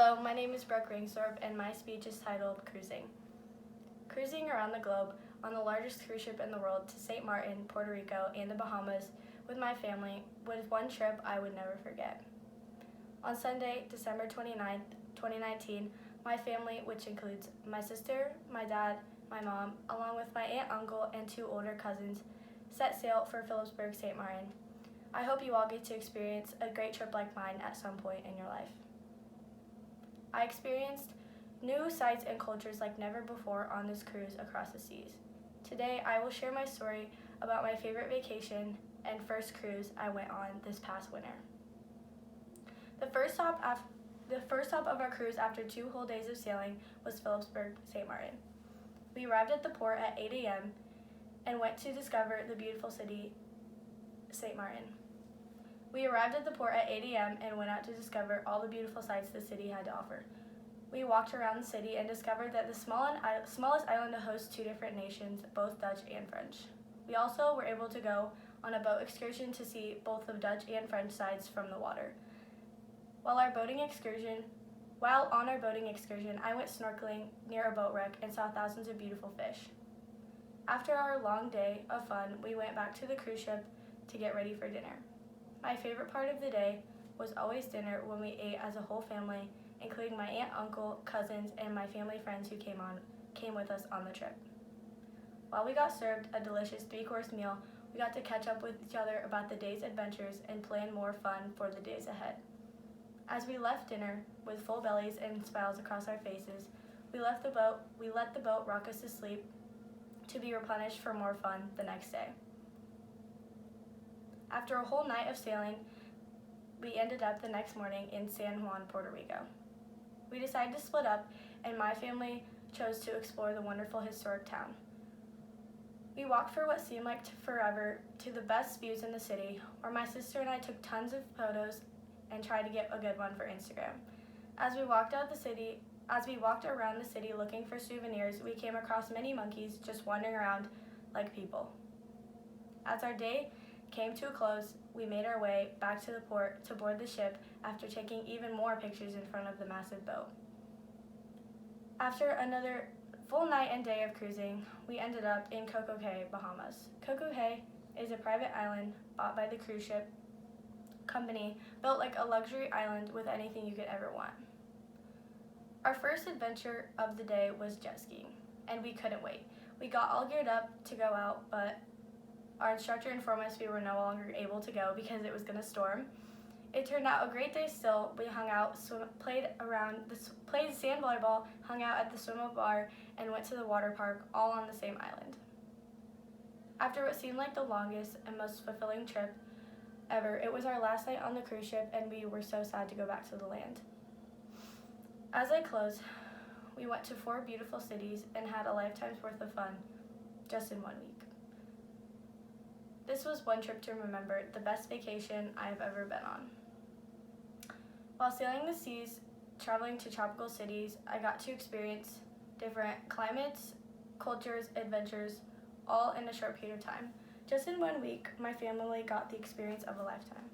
Hello, my name is Brooke Ringstorp, and my speech is titled Cruising. Cruising around the globe on the largest cruise ship in the world to St. Martin, Puerto Rico, and the Bahamas with my family was one trip I would never forget. On Sunday, December 29th, 2019, my family, which includes my sister, my dad, my mom, along with my aunt, uncle, and two older cousins, set sail for Phillipsburg, St. Martin. I hope you all get to experience a great trip like mine at some point in your life. I experienced new sights and cultures like never before on this cruise across the seas. Today, I will share my story about my favorite vacation and first cruise I went on this past winter. The first stop of our cruise after 2 whole days of sailing was Phillipsburg, St. Martin. We arrived at the port at 8 a.m. and went to discover the beautiful city, St. Martin. We arrived at the port at 8 a.m. and went out to discover all the beautiful sights the city had to offer. We walked around the city and discovered that the smallest island to host 2 different nations, both Dutch and French. We also were able to go on a boat excursion to see both the Dutch and French sides from the water. While on our boating excursion, I went snorkeling near a boat wreck and saw thousands of beautiful fish. After our long day of fun, we went back to the cruise ship to get ready for dinner. My favorite part of the day was always dinner when we ate as a whole family, including my aunt, uncle, cousins, and my family friends who came with us on the trip. While we got served a delicious 3-course meal, we got to catch up with each other about the day's adventures and plan more fun for the days ahead. As we left dinner with full bellies and smiles across our faces, we let the boat rock us to sleep to be replenished for more fun the next day. After a whole night of sailing, we ended up the next morning in San Juan, Puerto Rico. We decided to split up, and my family chose to explore the wonderful historic town. We walked for what seemed like forever to the best views in the city, where my sister and I took tons of photos and tried to get a good one for Instagram. As we walked around the city looking for souvenirs, we came across many monkeys just wandering around like people. As our day came to a close, we made our way back to the port to board the ship after taking even more pictures in front of the massive boat. After another full night and day of cruising, we ended up in Coco Cay, Bahamas. Coco Cay is a private island bought by the cruise ship company, built like a luxury island with anything you could ever want. Our first adventure of the day was jet skiing, and we couldn't wait. We got all geared up to go out, but our instructor informed us we were no longer able to go because it was going to storm. It turned out a great day still. We hung out, played sand volleyball, hung out at the swim-up bar, and went to the water park, all on the same island. After what seemed like the longest and most fulfilling trip ever, it was our last night on the cruise ship, and we were so sad to go back to the land. As I close, we went to 4 beautiful cities and had a lifetime's worth of fun just in 1 week. This was one trip to remember, the best vacation I have ever been on. While sailing the seas, traveling to tropical cities, I got to experience different climates, cultures, adventures, all in a short period of time. Just in 1 week, my family got the experience of a lifetime.